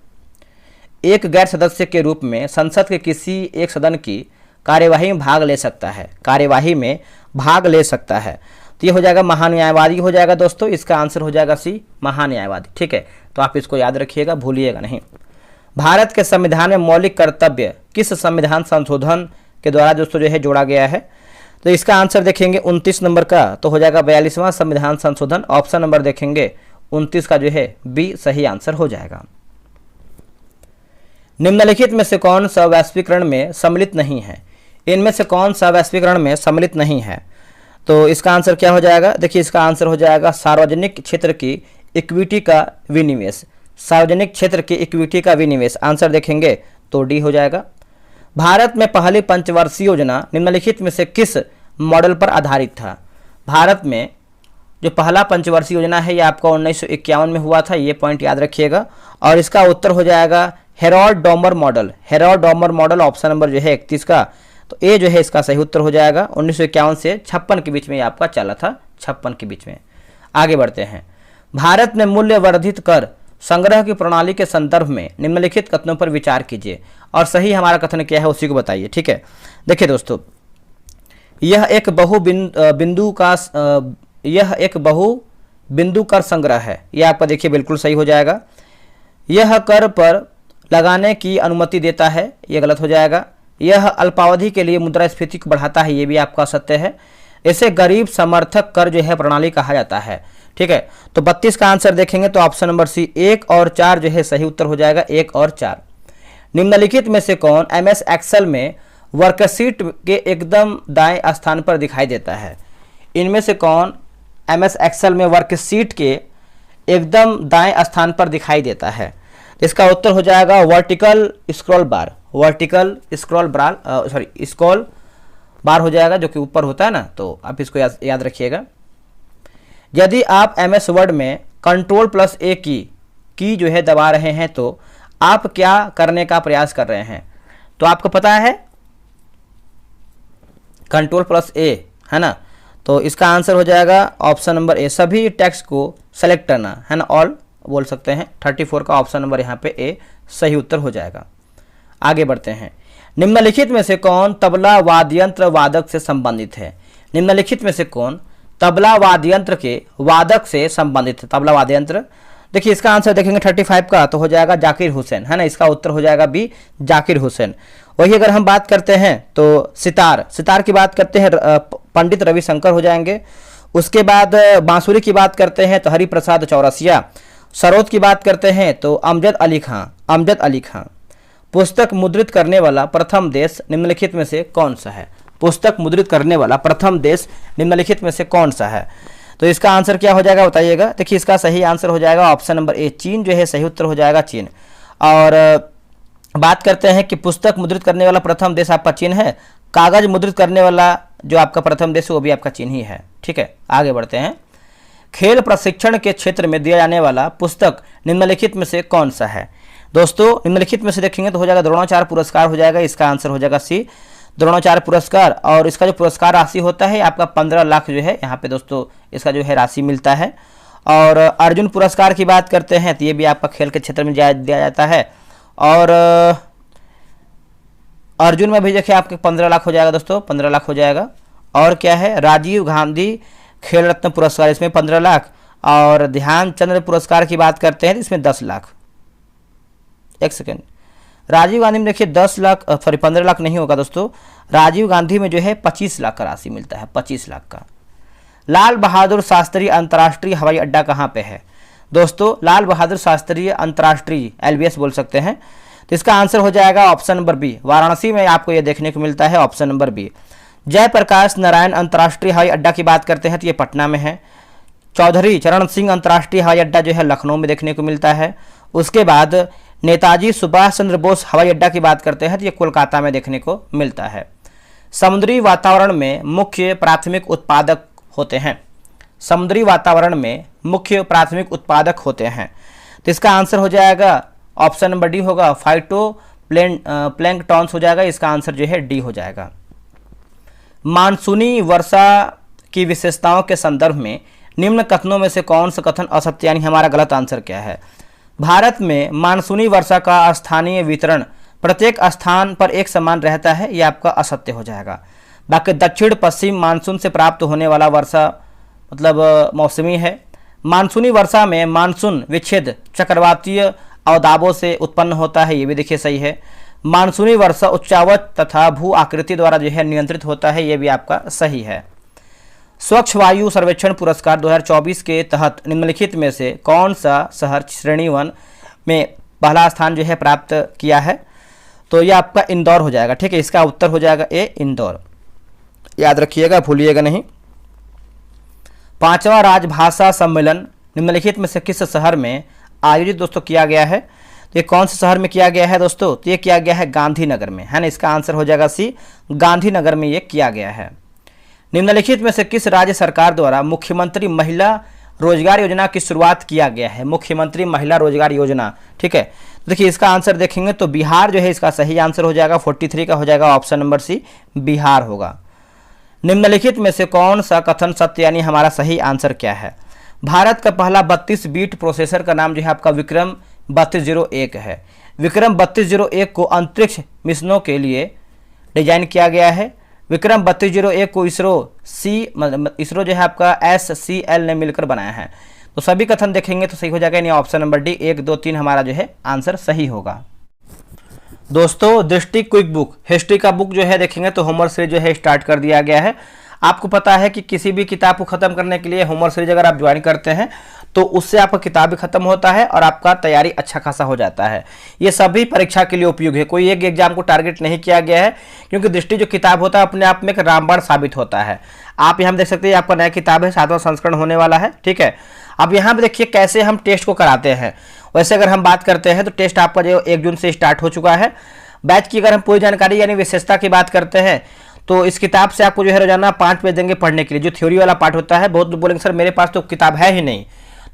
एक गैर सदस्य के रूप में संसद के किसी एक सदन की कार्यवाही में भाग ले सकता है? कार्यवाही में भाग ले सकता है, तो ये हो जाएगा महान्यायवादी हो जाएगा दोस्तों। इसका आंसर हो जाएगा सी, महान्यायवादी, ठीक है। तो आप इसको याद रखिएगा, भूलिएगा नहीं। भारत के संविधान में मौलिक कर्तव्य किस संविधान संशोधन के द्वारा दोस्तों जो है जोड़ा गया है? तो इसका आंसर देखेंगे 29 नंबर का, तो हो जाएगा 42वां संविधान संशोधन। ऑप्शन नंबर देखेंगे 29 का जो है बी सही आंसर हो जाएगा। निम्नलिखित में से कौन सा वैश्वीकरण में सम्मिलित नहीं है? इनमें से कौन सा वैश्वीकरण में सम्मिलित नहीं है? तो इसका आंसर क्या हो जाएगा? देखिए, इसका आंसर हो जाएगा सार्वजनिक क्षेत्र की इक्विटी का विनिवेश। सार्वजनिक क्षेत्र की इक्विटी का विनिवेश, आंसर देखेंगे तो डी हो जाएगा। भारत में पहली पंचवर्षीय योजना निम्नलिखित में से किस मॉडल पर आधारित था? भारत में जो पहला पंचवर्षीय योजना है ये आपका 1951 में हुआ था, ये पॉइंट याद रखिएगा। और इसका उत्तर हो जाएगा Harold Domar model. Harold Domar model option number जो है 31 का, तो ए जो है इसका सही उत्तर हो जाएगा। 1951 से 56 के बीच में ये आपका चला था, 56 के बीच में। आगे बढ़ते हैं। भारत में मूल्य वर्धित कर संग्रह की प्रणाली के संदर्भ में निम्नलिखित कथनों पर विचार कीजिए और सही हमारा कथन क्या है उसी को बताइए, ठीक है। देखिए दोस्तों, यह एक बहु बिंदु कर संग्रह है। यह आपका देखिए बिल्कुल सही हो जाएगा। यह कर पर लगाने की अनुमति देता है, यह गलत हो जाएगा। यह अल्पावधि के लिए मुद्रास्फीति को बढ़ाता है, ये भी आपका सत्य है। इसे गरीब समर्थक कर जो है प्रणाली कहा जाता है। ठीक है, तो 32 का आंसर देखेंगे तो ऑप्शन नंबर सी 1 और 4 जो है सही उत्तर हो जाएगा, 1 और 4। निम्नलिखित में से कौन MS एक्सेल में वर्कशीट के एकदम दाएं स्थान पर दिखाई देता है? इनमें से कौन MS एक्सेल में वर्कशीट के एकदम दाएं स्थान पर दिखाई देता है? इसका उत्तर हो जाएगा वर्टिकल स्क्रॉल बार। वर्टिकल स्क्रॉल बार हो जाएगा, जो कि ऊपर होता है ना, तो आप इसको याद रखिएगा। यदि आप MS वर्ड में Ctrl+A की जो है दबा रहे हैं तो आप क्या करने का प्रयास कर रहे हैं? तो आपको पता है Ctrl+A है ना, तो इसका आंसर हो जाएगा ऑप्शन नंबर ए, सभी टेक्स्ट को सेलेक्ट करना है ना, ऑल बोल सकते हैं। 34 का ऑप्शन नंबर यहाँ पे ए सही उत्तर हो जाएगा। आगे बढ़ते हैं। निम्नलिखित में से कौन तबला वाद्ययंत्र वादक से संबंधित है? निम्नलिखित में से कौन तबला वाद्ययंत्र के वादक से संबंधित है? तबला वाद्ययंत्र, देखिए इसका आंसर देखेंगे 35 का तो हो जाएगा जाकिर हुसैन है ना, इसका उत्तर हो जाएगा बी जाकिर हुसैन। वही अगर हम बात करते हैं तो सितार की बात करते हैं पंडित रविशंकर हो जाएंगे। उसके बाद बांसुरी की बात करते हैं तो हरिप्रसाद चौरसिया। सरोद की बात करते हैं तो अमजद अली खां। पुस्तक मुद्रित करने वाला प्रथम देश निम्नलिखित में से कौन सा है? पुस्तक मुद्रित करने वाला प्रथम देश निम्नलिखित में से कौन सा है? तो इसका आंसर क्या हो जाएगा बताइएगा। देखिए इसका सही आंसर हो जाएगा ऑप्शन नंबर ए, चीन जो है सही उत्तर हो जाएगा, चीन। और बात करते हैं कि पुस्तक मुद्रित करने वाला प्रथम देश आपका चीन है। कागज मुद्रित करने वाला जो आपका प्रथम देश है वो भी आपका चीन ही है। ठीक है, आगे बढ़ते हैं। खेल प्रशिक्षण के क्षेत्र में दिया जाने वाला पुस्तक निम्नलिखित में से कौन सा है? दोस्तों निम्नलिखित में से देखेंगे तो हो जाएगा द्रोणाचार्य पुरस्कार हो जाएगा, इसका आंसर हो जाएगा सी द्रोणाचार्य पुरस्कार। और इसका जो पुरस्कार राशि होता है आपका 15 लाख जो है यहाँ पे दोस्तों इसका जो है राशि मिलता है। और अर्जुन पुरस्कार की बात करते हैं तो ये भी आपका खेल के क्षेत्र में दिया जाता है। और अर्जुन में भी देखिए आपके 15 लाख हो जाएगा दोस्तों, 15 लाख हो जाएगा। और क्या है, राजीव गांधी खेल रत्न पुरस्कार, इसमें 15 लाख। और ध्यानचंद्र पुरस्कार की बात करते हैं तो इसमें 10 लाख। एक सेकेंड, राजीव गांधी में देखिए 15 लाख नहीं होगा दोस्तों, राजीव गांधी में जो है 25 लाख का राशि मिलता है, 25 लाख का। लाल बहादुर शास्त्री अंतर्राष्ट्रीय हवाई अड्डा कहाँ पे है? दोस्तों लाल बहादुर शास्त्री अंतर्राष्ट्रीय LBS बोल सकते हैं, तो इसका आंसर हो जाएगा ऑप्शन नंबर बी, वाराणसी में आपको ये देखने को मिलता है, option number B. Jayaprakash Narayan अंतर्राष्ट्रीय हवाई अड्डा की बात करते हैं तो ये पटना में है। चौधरी चरण सिंह अंतर्राष्ट्रीय हवाई अड्डा जो है लखनऊ में देखने को मिलता है। उसके बाद नेताजी सुभाष चंद्र बोस हवाई अड्डा की बात करते हैं तो ये कोलकाता में देखने को मिलता है। समुद्री वातावरण में मुख्य प्राथमिक उत्पादक होते हैं। समुद्री वातावरण में मुख्य प्राथमिक उत्पादक होते हैं, तो इसका आंसर हो जाएगा ऑप्शन नंबर डी होगा, फाइटो प्लैंकटॉन्स हो जाएगा, इसका आंसर जो है डी हो जाएगा। मानसूनी वर्षा की विशेषताओं के संदर्भ में निम्न कथनों में से कौन सा कथन असत्य, यानी हमारा गलत आंसर क्या है? भारत में मानसूनी वर्षा का स्थानीय वितरण प्रत्येक स्थान पर एक समान रहता है, यह आपका असत्य हो जाएगा। बाकी दक्षिण पश्चिम मानसून से प्राप्त होने वाला वर्षा मतलब मौसमी है। मानसूनी वर्षा में मानसून विच्छेद चक्रवातीय अवदाबों से उत्पन्न होता है, ये भी देखिए सही है। मानसूनी वर्षा उच्चावच तथा भू आकृति द्वारा जो है नियंत्रित होता है, ये भी आपका सही है। स्वच्छ वायु सर्वेक्षण पुरस्कार 2024 के तहत निम्नलिखित में से कौन सा शहर श्रेणी 1 में पहला स्थान जो है प्राप्त किया है? तो यह आपका इंदौर हो जाएगा। ठीक है, इसका उत्तर हो जाएगा ए इंदौर, याद रखिएगा, भूलिएगा नहीं। 5वां राजभाषा सम्मेलन निम्नलिखित में से किस शहर में आयोजित दोस्तों किया गया है? तो ये कौन से शहर में किया गया है दोस्तों? तो ये किया गया है गांधीनगर में, है ना, इसका आंसर हो जाएगा सी गांधीनगर में ये किया गया है। निम्नलिखित में से किस राज्य सरकार द्वारा मुख्यमंत्री महिला रोजगार योजना की शुरुआत किया गया है? मुख्यमंत्री महिला रोजगार योजना। ठीक है, देखिए इसका आंसर देखेंगे तो बिहार जो है इसका सही आंसर हो जाएगा, 43 का हो जाएगा, ऑप्शन नंबर सी बिहार होगा। निम्नलिखित में से कौन सा कथन सत्य, यानी हमारा सही आंसर क्या है? भारत का पहला 32 बीट प्रोसेसर का नाम जो है आपका विक्रम 3201 है। विक्रम 3201 को अंतरिक्ष मिशनों के लिए डिजाइन किया गया है। विक्रम 3201 को इसरो जो है आपका SCL ने मिलकर बनाया है। तो सभी कथन देखेंगे तो सही हो जाएगा, यानी ऑप्शन नंबर डी 1, 2, 3 हमारा जो है आंसर सही होगा। दोस्तों दृष्टि क्विक बुक हिस्ट्री का बुक जो है देखेंगे तो होमवर्क सीरीज जो है स्टार्ट कर दिया गया है। आपको पता है कि किसी भी किताब को खत्म करने के लिए होमवर्क सीरीज अगर आप ज्वाइन करते हैं तो उससे आपका किताब भी खत्म होता है और आपका तैयारी अच्छा खासा हो जाता है। ये सभी परीक्षा के लिए उपयोग है, कोई एक एग्जाम को टारगेट नहीं किया गया है, क्योंकि दृष्टि जो किताब होता है अपने आप में एक रामबाण साबित होता है। आप यहाँ देख सकते हैं आपका नया किताब है, 7वां संस्करण होने वाला है, ठीक है। अब यहाँ पे देखिए कैसे हम टेस्ट को कराते हैं। वैसे अगर हम बात करते हैं तो टेस्ट आपका जो 1 जून से स्टार्ट हो चुका है। बैच की अगर हम पूरी जानकारी यानी विशेषता की बात करते हैं तो इस किताब से आपको जो है रोजाना 5 पेज देंगे पढ़ने के लिए। जो थ्योरी वाला पार्ट होता है, बहुत लोग बोलेंगे सर मेरे पास तो किताब है ही नहीं,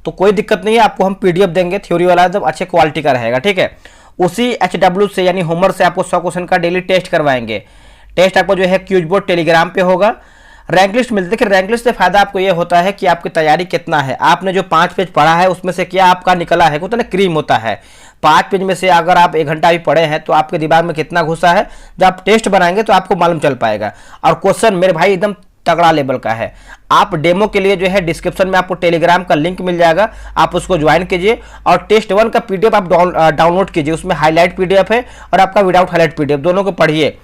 तो कोई दिक्कत नहीं है, आपको हम PDF देंगे थ्योरी वाला, जब अच्छे क्वालिटी का रहेगा, ठीक है। उसी HW से यानी होमवर्क से आपको 100 क्वेश्चन का डेली टेस्ट करवाएंगे। टेस्ट आपको जो है क्यूज बोर्ड टेलीग्राम पे होगा। रैंक लिस्ट मिलती है। देखिए रैंक लिस्ट से फायदा आपको ये होता है कि आपकी तैयारी कितना है, आपने जो 5 पेज पढ़ा है उसमें से क्या आपका निकला है, होता है ना क्रीम होता है। 5 पेज में से अगर आप 1 घंटा भी पढ़े हैं तो आपके दिमाग में कितना घुसा है, जब आप टेस्ट बनाएंगे तो आपको मालूम चल पाएगा। और क्वेश्चन मेरे भाई एकदम तगड़ा लेवल का है। आप डेमो के लिए जो है डिस्क्रिप्शन में आपको टेलीग्राम का लिंक मिल जाएगा, आप उसको ज्वाइन कीजिए और टेस्ट 1 का PDF आप डाउनलोड कीजिए। उसमें हाईलाइट PDF है और आपका विदाउट हाईलाइट PDF, दोनों को पढ़िए।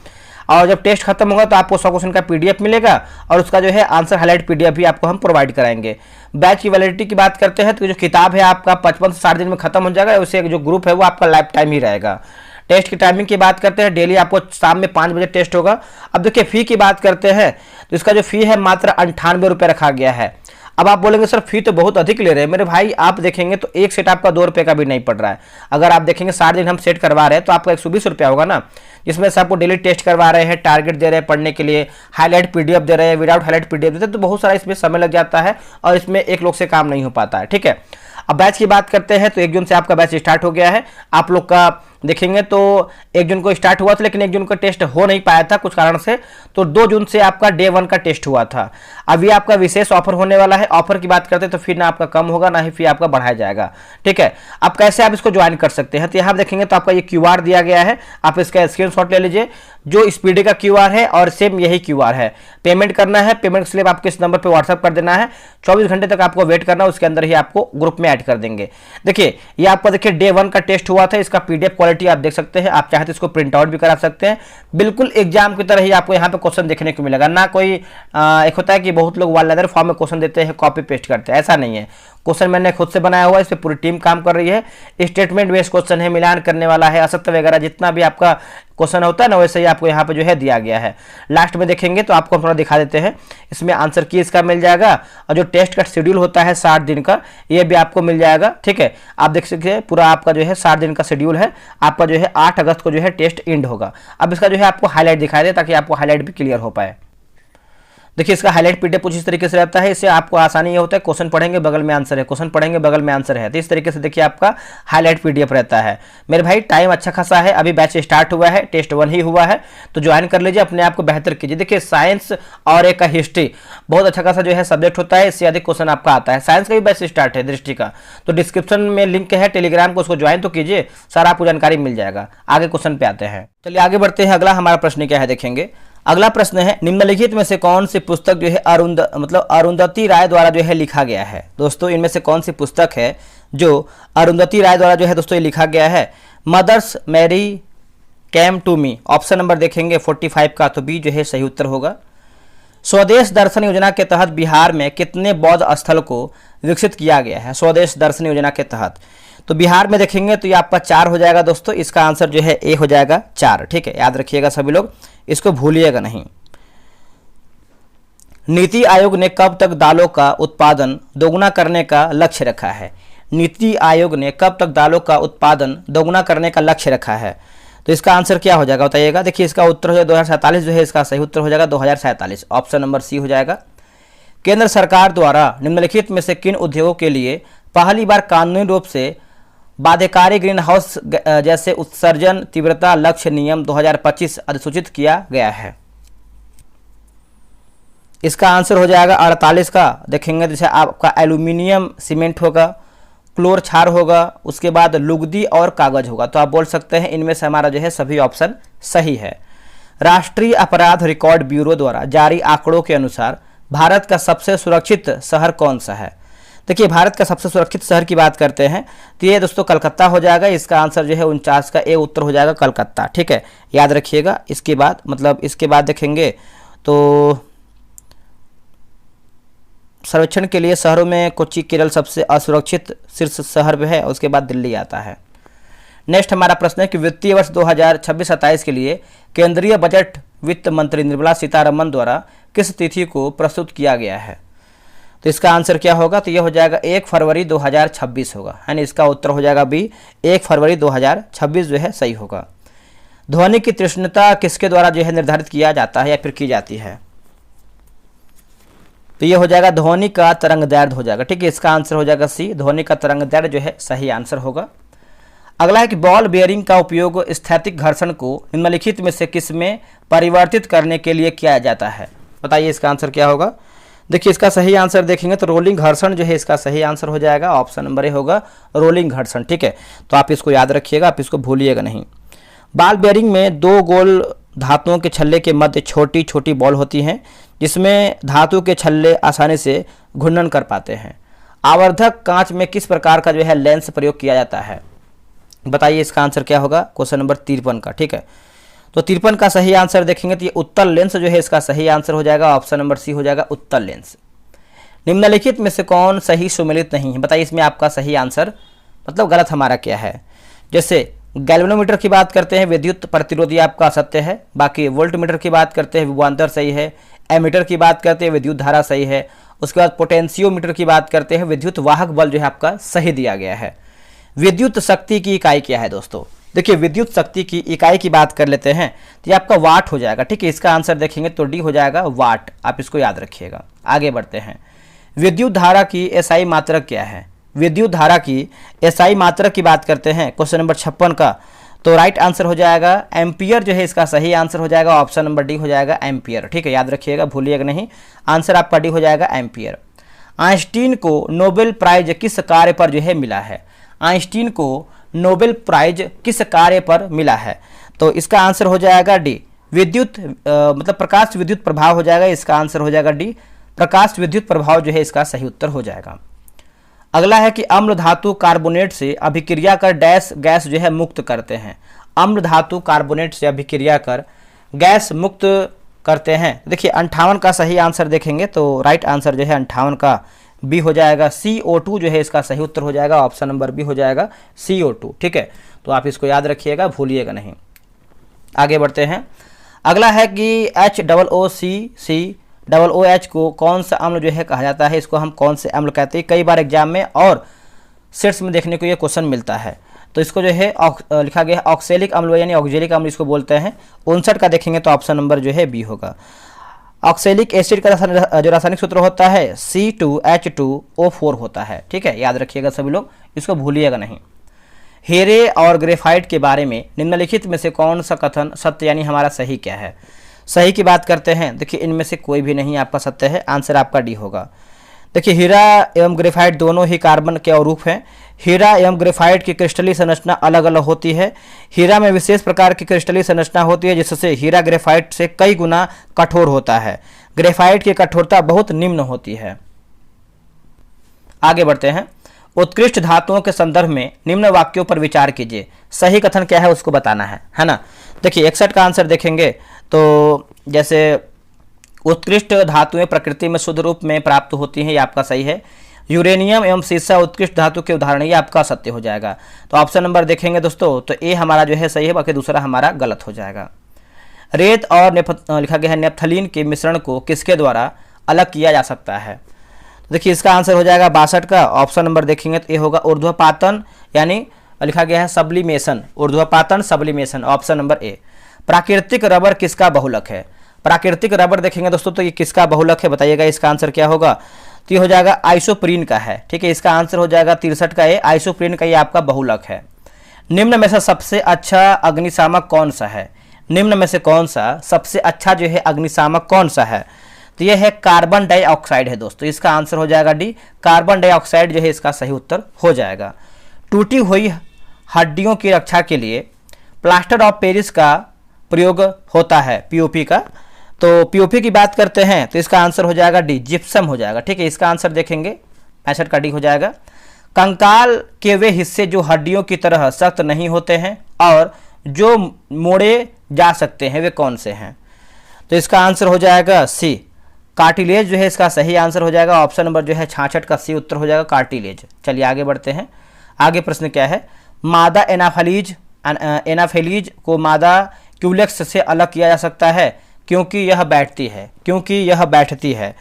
और जब टेस्ट खत्म होगा तो आपको 100 क्वेश्चन का PDF मिलेगा और उसका जो है आंसर हाईलाइट PDF भी आपको हम प्रोवाइड कराएंगे। बैच की वैलिडिटी की बात करते हैं तो जो किताब है आपका 55 से 60 दिन में खत्म हो जाएगा। उससे जो ग्रुप है वो आपका लाइफ टाइम ही रहेगा। टेस्ट की टाइमिंग की बात करते हैं, डेली आपको शाम में 5 बजे टेस्ट होगा। अब देखिए फी की बात करते हैं तो इसका जो फी है मात्र 98 रुपये रखा गया है। अब आप बोलेंगे सर फी तो बहुत अधिक ले रहे हैं। मेरे भाई आप देखेंगे तो एक सेट आपका 2 रुपये का भी नहीं पड़ रहा है। अगर आप देखेंगे 60 दिन हम सेट करवा रहे हैं तो आपका 120 रुपया होगा ना, जिसमें से आपको डेली टेस्ट करवा रहे हैं, टारगेट दे रहे हैं पढ़ने के लिए, हाईलाइट PDF दे रहे हैं, विदाउट हाईलाइट PDF देते हैं, तो बहुत सारा इसमें समय लग जाता है और इसमें एक लोग से काम नहीं हो पाता है, ठीक है। अब बैच की बात करते हैं तो 1 जून से आपका बैच स्टार्ट हो गया है। आप लोग का देखेंगे तो 1 जून को स्टार्ट हुआ था, लेकिन 1 जून का टेस्ट हो नहीं पाया था कुछ कारण से, तो 2 जून से आपका डे 1 का टेस्ट हुआ था। अभी आपका विशेष ऑफर होने वाला है। ऑफर की बात करते हैं तो फी ना आपका कम होगा ना ही फी आपका बढ़ाया जाएगा, ठीक है। अब कैसे आप इसको ज्वाइन कर सकते हैं तो यहाँ देखेंगे तो आपका ये QR दिया गया है, आप इसका स्क्रीनशॉट ले लीजिए। जो स्पीडी का QR है और सेम यही QR है। पेमेंट करना है, पेमेंट स्लिप आपके इस नंबर पर व्हाट्सअप कर देना है। 24 घंटे तक आपको वेट करना है, उसके अंदर ही आपको ग्रुप में ऐड कर देंगे। देखिए ये आपका देखिए डे 1 का टेस्ट हुआ था, इसका PDF क्वालिटी आप देख सकते हैं। आप चाहे तो इसको प्रिंट आउट भी करा सकते हैं। बिल्कुल एग्जाम की तरह ही आपको यहाँ पे क्वेश्चन देखने को मिलेगा ना। कोई एक होता है कि बहुत लोग वन लाइनर फॉर्म में क्वेश्चन देते हैं, कॉपी पेस्ट करते हैं, ऐसा नहीं है। क्वेश्चन मैंने खुद से बनाया हुआ है, इस पर पूरी टीम काम कर रही है। स्टेटमेंट बेस्ड क्वेश्चन है, मिलान करने वाला है, असत्य वगैरह जितना भी आपका क्वेश्चन होता है ना वैसे ही आपको यहाँ पे जो है दिया गया है। लास्ट में देखेंगे तो आपको हम थोड़ा दिखा देते हैं, इसमें आंसर की इसका मिल जाएगा और जो टेस्ट का शेड्यूल होता है 60 दिन का, ये भी आपको मिल जाएगा, ठीक है। आप देख सकते हैं पूरा आपका जो है 60 दिन का शेड्यूल है। आपका जो है 8 अगस्त को जो है टेस्ट एंड होगा। अब इसका जो है आपको हाईलाइट दिखाई दे ताकि आपको हाईलाइट भी क्लियर हो पाए। देखिए इसका हाईलाइट PDF कुछ इस तरीके से रहता है। इससे आपको आसानी ये होता है, क्वेश्चन पढ़ेंगे बगल में आंसर है, क्वेश्चन पढ़ेंगे बगल में आंसर है, तो इस तरीके से देखिए आपका हाईलाइट PDF रहता है। मेरे भाई टाइम अच्छा खासा है, अभी बैच स्टार्ट हुआ है, टेस्ट 1 ही हुआ है, तो ज्वाइन कर लीजिए, अपने आप को बेहतर कीजिए। देखिए साइंस और एक हिस्ट्री बहुत अच्छा खासा जो है सब्जेक्ट होता है, इससे अधिक क्वेश्चन आपका आता है। साइंस का भी बैच स्टार्ट है दृष्टि का, तो डिस्क्रिप्शन में लिंक है टेलीग्राम को, उसको ज्वाइन तो कीजिए, सारा आपको जानकारी मिल जाएगा। आगे क्वेश्चन पे आते हैं, चलिए आगे बढ़ते हैं। अगला हमारा प्रश्न क्या है देखेंगे। अगला प्रश्न है निम्नलिखित में से कौन सी पुस्तक जो है अरुंधति राय द्वारा जो है लिखा गया है। दोस्तों इनमें से कौन सी पुस्तक है जो अरुंधति राय द्वारा जो है दोस्तों ये लिखा गया है। Mothers Mary came to me, option number देखेंगे 45 का, तो बी जो है सही उत्तर होगा। स्वदेश दर्शन योजना के तहत बिहार में कितने बौद्ध स्थल को विकसित किया गया है। स्वदेश दर्शन योजना के तहत तो बिहार में देखेंगे तो ये आपका 4 हो जाएगा दोस्तों। इसका आंसर जो है ए हो जाएगा 4, ठीक है, याद रखिएगा सभी लोग, इसको भूलिएगा नहीं। नीति आयोग ने कब तक दालों का उत्पादन दोगुना करने का लक्ष्य रखा है। नीति आयोग ने कब तक दालों का उत्पादन दोगुना करने का लक्ष्य रखा है, तो इसका आंसर क्या हो जाएगा बताइएगा। देखिए इसका उत्तर हो जाएगा 2047 जो है, इसका सही उत्तर हो जाएगा 2047, ऑप्शन नंबर सी हो जाएगा। केंद्र सरकार द्वारा निम्नलिखित में से किन उद्योगों के लिए पहली बार कानूनी रूप से बाध्यकारी ग्रीन हाउस जैसे उत्सर्जन तीव्रता लक्ष्य नियम 2025 अधिसूचित किया गया है। इसका आंसर हो जाएगा 48 का। देखेंगे जैसे आपका एल्यूमिनियम सीमेंट होगा, क्लोर क्षार होगा, उसके बाद लुगदी और कागज होगा। तो आप बोल सकते हैं इनमें से हमारा जो है सभी ऑप्शन सही है। राष्ट्रीय अपराध रिकॉर्ड ब्यूरो द्वारा जारी आंकड़ों के अनुसार भारत का सबसे सुरक्षित शहर कौन सा है? देखिए, भारत का सबसे सुरक्षित शहर की बात करते हैं तो ये दोस्तों कलकत्ता हो जाएगा। इसका आंसर जो है 49 का ए उत्तर हो जाएगा कलकत्ता। ठीक है, याद रखिएगा। इसके बाद इसके बाद देखेंगे तो सर्वेक्षण के लिए शहरों में कोच्चि केरल सबसे असुरक्षित शीर्ष शहर है, उसके बाद दिल्ली आता है। नेक्स्ट हमारा प्रश्न है कि वित्तीय वर्ष 2026-27 के लिए केंद्रीय बजट वित्त मंत्री निर्मला सीतारमण द्वारा किस तिथि को प्रस्तुत किया गया है? तो इसका आंसर क्या होगा? तो यह हो जाएगा 1 फरवरी 2026 होगा, यानी इसका उत्तर हो जाएगा बी, 1 फरवरी 2026 जो है सही होगा। ध्वनि की तीक्ष्णता किसके द्वारा जो है निर्धारित किया जाता है या फिर की जाती है? तो ये हो जाएगा ध्वनि का तरंग दैर्ध्य हो जाएगा। ठीक है, इसका आंसर हो जाएगा सी, ध्वनि का तरंग दैर्ध्य जो है सही आंसर होगा। अगला है कि बॉल बेयरिंग का उपयोग स्थैतिक घर्षण को निम्नलिखित में से किस में परिवर्तित करने के लिए किया जाता है? बताइए इसका आंसर क्या होगा? देखिए, इसका सही आंसर देखेंगे तो रोलिंग घर्षण जो है इसका सही आंसर हो जाएगा। ऑप्शन नंबर ए होगा रोलिंग घर्षण। ठीक है, तो आप इसको याद रखिएगा, आप इसको भूलिएगा नहीं। बॉल बेयरिंग में दो गोल धातुओं के छल्ले के मध्य छोटी छोटी बॉल होती हैं जिसमें धातु के छल्ले आसानी से घूर्णन कर पाते हैं। आवर्धक कांच में किस प्रकार का जो है लेंस प्रयोग किया जाता है? बताइए इसका आंसर क्या होगा? क्वेश्चन नंबर 53 का। ठीक है, तो 53 का सही आंसर देखेंगे तो ये उत्तल लेंस जो है इसका सही आंसर हो जाएगा। ऑप्शन नंबर सी हो जाएगा उत्तल लेंस। निम्नलिखित में से कौन सही सुमेलित नहीं है? बताइए इसमें आपका सही आंसर गलत हमारा क्या है? जैसे गैल्वेनोमीटर की बात करते हैं विद्युत प्रतिरोधी आपका सत्य है, बाकी वोल्टमीटर की बात करते हैं विभवांतर सही है, एमीटर की बात करते हैं विद्युत धारा सही है, उसके बाद पोटेंशियोमीटर की बात करते हैं विद्युत वाहक बल जो है आपका सही दिया गया है। विद्युत शक्ति की इकाई क्या है दोस्तों? देखिए, विद्युत शक्ति की इकाई की बात कर लेते हैं तो ये आपका वाट हो जाएगा। ठीक है, इसका आंसर देखेंगे तो डी हो जाएगा वाट। आप इसको याद रखिएगा। आगे बढ़ते हैं। विद्युत धारा की एसआई मात्रक क्या है? विद्युत धारा की एसआई मात्रक की बात करते हैं क्वेश्चन नंबर 56 का, तो राइट आंसर हो जाएगा एम्पियर जो है इसका सही आंसर हो जाएगा। ऑप्शन नंबर डी हो जाएगा एम्पियर। ठीक है, याद रखिएगा, भूलिएगा नहीं। आंसर आपका डी हो जाएगा एम्पियर। आइंस्टीन को नोबेल प्राइज किस कार्य पर जो है मिला है? आइंस्टीन को नोबेल प्राइज किस कार्य पर मिला है? तो इसका आंसर हो जाएगा डी, विद्युत प्रकाश विद्युत प्रभाव हो जाएगा। इसका आंसर हो जाएगा डी, प्रकाश विद्युत प्रभाव जो है इसका सही उत्तर हो जाएगा। अगला है कि अम्ल धातु कार्बोनेट से अभिक्रिया कर डैश गैस जो है मुक्त करते हैं। अम्ल धातु कार्बोनेट से अभिक्रिया कर गैस मुक्त करते हैं। देखिए 58 का सही आंसर देखेंगे तो राइट आंसर जो है 58 का बी हो जाएगा। CO2 जो है इसका सही उत्तर हो जाएगा। ऑप्शन नंबर बी हो जाएगा CO2। ठीक है, तो आप इसको याद रखिएगा, भूलिएगा नहीं। आगे बढ़ते हैं। अगला है कि HOOCCOOH को कौन सा अम्ल जो है कहा जाता है? इसको हम कौन से अम्ल कहते हैं? कई बार एग्जाम में और सेट्स में देखने को ये क्वेश्चन मिलता है। तो इसको जो है लिखा गया है ऑक्सेलिक अम्ल यानी ऑक्जेलिक अम्ल इसको बोलते हैं। 59 का देखेंगे तो ऑप्शन नंबर जो है बी होगा। ऑक्सेलिक एसिड का जो रासायनिक सूत्र होता है C2H2O4 होता है। ठीक है, याद रखिएगा सभी लोग, इसको भूलिएगा नहीं। हीरे और ग्रेफाइट के बारे में निम्नलिखित में से कौन सा कथन सत्य यानी हमारा सही क्या है? सही की बात करते हैं, देखिए इनमें से कोई भी नहीं आपका सत्य है। आंसर आपका डी होगा। देखिए, हीरा एवं ग्रेफाइट दोनों ही कार्बन के अनुरूप हैं। हीरा एवं ग्रेफाइट की क्रिस्टलीय संरचना अलग अलग होती है। हीरा में विशेष प्रकार की क्रिस्टलीय संरचना होती है जिससे हीरा ग्रेफाइट से कई गुना कठोर होता है। ग्रेफाइट की कठोरता बहुत निम्न होती है। आगे बढ़ते हैं। उत्कृष्ट धातुओं के संदर्भ में निम्न वाक्यों पर विचार कीजिए। सही कथन क्या है उसको बताना है ना। देखिए 61 का आंसर देखेंगे तो जैसे उत्कृष्ट धातुएं प्रकृति में शुद्ध रूप में प्राप्त होती हैं, ये आपका सही है। यूरेनियम एवं सीसा उत्कृष्ट धातु के उदाहरण, ये आपका सत्य हो जाएगा। तो ऑप्शन नंबर देखेंगे दोस्तों तो ए हमारा जो है सही है, बाकी दूसरा हमारा गलत हो जाएगा। रेत और लिखा गया है नेपथलीन के मिश्रण को किसके द्वारा अलग किया जा सकता है? देखिए इसका आंसर हो जाएगा 62 का। ऑप्शन नंबर देखेंगे तो ये होगा ऊर्ध्वपातन यानी लिखा गया है सब्लिमेशन, ऊर्ध्वपातन सब्लिमेशन। Option number A. प्राकृतिक रबर किसका बहुलक है? प्राकृतिक रबर देखेंगे दोस्तों तो ये किसका बहुलक है बताइएगा। इसका आंसर क्या होगा? तो ये हो जाएगा आइसोप्रीन का है। ठीक है, इसका आंसर हो जाएगा 63 का ए, आइसोप्रीन का ये आपका बहुलक है। निम्न में से सबसे अच्छा अग्निशामक कौन सा है? निम्न में से कौन सा सबसे अच्छा जो है अग्निशामक कौन सा है? तो यह है कार्बन डाइऑक्साइड है दोस्तों। इसका आंसर हो जाएगा डी, कार्बन डाइऑक्साइड जो है इसका सही उत्तर हो जाएगा। टूटी हुई हड्डियों की रक्षा के लिए प्लास्टर ऑफ पेरिस का प्रयोग होता है पीओपी का। तो पीओपी की बात करते हैं तो इसका आंसर हो जाएगा डी, जिप्सम हो जाएगा। ठीक है, इसका आंसर देखेंगे 65 का डी हो जाएगा। कंकाल के वे हिस्से जो हड्डियों की तरह सख्त नहीं होते हैं और जो मोड़े जा सकते हैं वे कौन से हैं? तो इसका आंसर हो जाएगा सी, कार्टिलेज जो है इसका सही आंसर हो जाएगा। ऑप्शन नंबर जो है 66 का सी उत्तर हो जाएगा, कार्टिलेज। चलिए आगे बढ़ते हैं। आगे प्रश्न क्या है? मादा एनाफेलीज को मादा क्यूलेक्स से अलग किया जा सकता है क्योंकि यह बैठती है।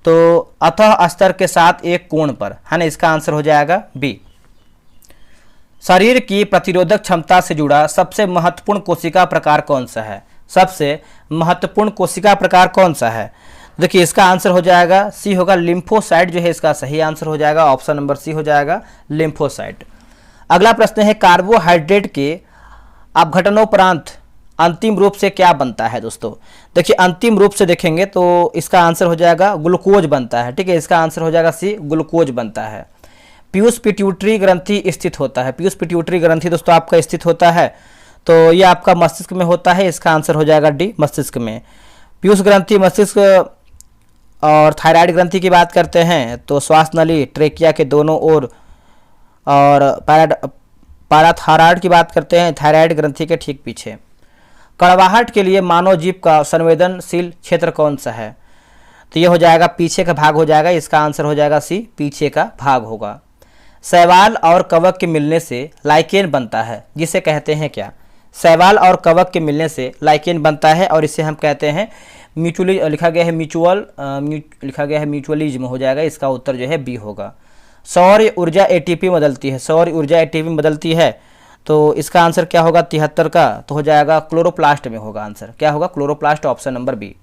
तो अतः स्तर के साथ एक कोण पर, है ना, इसका आंसर हो जाएगा बी। शरीर की प्रतिरोधक क्षमता से जुड़ा सबसे महत्वपूर्ण कोशिका प्रकार कौन सा है? सबसे महत्वपूर्ण कोशिका प्रकार कौन सा है? देखिए इसका आंसर हो जाएगा सी होगा, लिम्फोसाइट जो है इसका सही आंसर हो जाएगा। ऑप्शन नंबर सी हो जाएगा, लिम्फोसाइट। अगला प्रश्न है, कार्बोहाइड्रेट के अपघटनोपरांत अंतिम रूप से क्या बनता है? दोस्तों देखिए अंतिम रूप से देखेंगे तो इसका आंसर हो जाएगा ग्लूकोज बनता है। ठीक है, इसका आंसर हो जाएगा सी, ग्लूकोज बनता है। पीयूष पिट्यूटरी ग्रंथि स्थित होता है। पीयूष पिट्यूटरी ग्रंथि दोस्तों आपका स्थित होता है तो ये आपका मस्तिष्क में होता है। इसका आंसर हो जाएगा डी, मस्तिष्क में। पीयूष ग्रंथि मस्तिष्क और थायराइड ग्रंथि की बात करते हैं तो श्वास नली ट्रेकिया के दोनों ओर, और पैराथायराइड की बात करते हैं थायराइड ग्रंथि के ठीक पीछे। कड़वाहट के लिए मानव जीव का संवेदनशील क्षेत्र कौन सा है? तो ये हो जाएगा पीछे का भाग हो जाएगा। इसका आंसर हो जाएगा सी, पीछे का भाग होगा। शैवाल और कवक के मिलने से लाइकेन बनता है, जिसे कहते हैं क्या? शैवाल और कवक के मिलने से लाइकेन बनता है और इसे हम कहते हैं म्यूचुअली, लिखा गया है म्यूचुअलिज्म हो जाएगा। इसका उत्तर जो है बी होगा। सौर ऊर्जा एटीपी बदलती है, सौर ऊर्जा एटीपी बदलती है तो इसका आंसर क्या होगा 73 का? तो हो जाएगा क्लोरोप्लास्ट में होगा आंसर। क्या होगा? Chloroplast, option number B.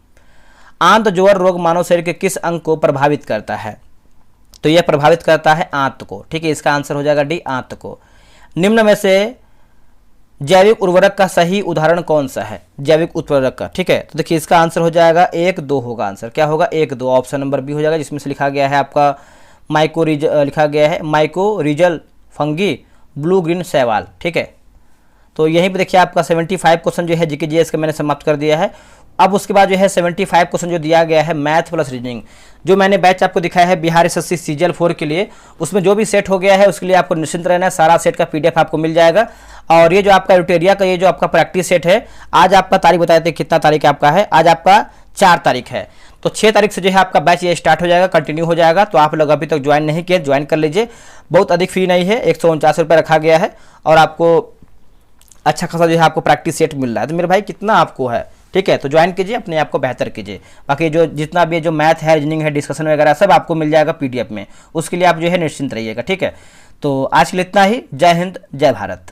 आंत ज्वर रोग मानव शरीर के किस अंग को प्रभावित करता है? तो यह प्रभावित करता है आंत को। ठीक है, इसका आंसर हो जाएगा डी, आंत को। निम्न में से जैविक उर्वरक का सही उदाहरण कौन सा है? जैविक उर्वरक का। ठीक है, तो देखिए इसका आंसर हो जाएगा 1, 2 होगा आंसर। क्या होगा? 1, 2, ऑप्शन नंबर बी हो जाएगा, जिसमें से लिखा गया है आपका माइकोरिजल फंगी ब्लू ग्रीन शैवाल। ठीक है, तो यहीं पे देखिए आपका 75 क्वेश्चन जो है जीके जीएस का मैंने समाप्त कर दिया है। अब उसके बाद जो है 75 क्वेश्चन जो दिया गया है मैथ प्लस रीजनिंग, जो मैंने बैच आपको दिखाया है बिहार एसएससी सीजीएल 4 के लिए, उसमें जो भी सेट हो गया है उसके लिए आपको निश्चिंत रहना है। सारा सेट का पीडीएफ आपको मिल जाएगा। और ये जो आपका एडिटोरिया का ये जो आपका प्रैक्टिस सेट है, आज आपका तारीख बताए थे कितना तारीख आपका है? आज आपका 4 तारीख है। तो 6 तारीख से जो है आपका बैच ये स्टार्ट हो जाएगा, कंटिन्यू हो जाएगा। तो आप लोग अभी तक ज्वाइन नहीं किए, ज्वाइन कर लीजिए। बहुत अधिक फी नहीं है, 149 रुपये रखा गया है और आपको अच्छा खासा जो है आपको प्रैक्टिस सेट मिल रहा है। तो मेरे भाई कितना आपको है? ठीक है, तो ज्वाइन कीजिए, अपने आप को बेहतर कीजिए। बाकी जो जितना भी जो मैथ है, रीजनिंग है, डिस्कशन वगैरह सब आपको मिल जाएगा पीडीएफ में। उसके लिए आप जो है निश्चिंत रहिएगा। ठीक है, तो आज के लिए इतना ही। जय हिंद, जय भारत।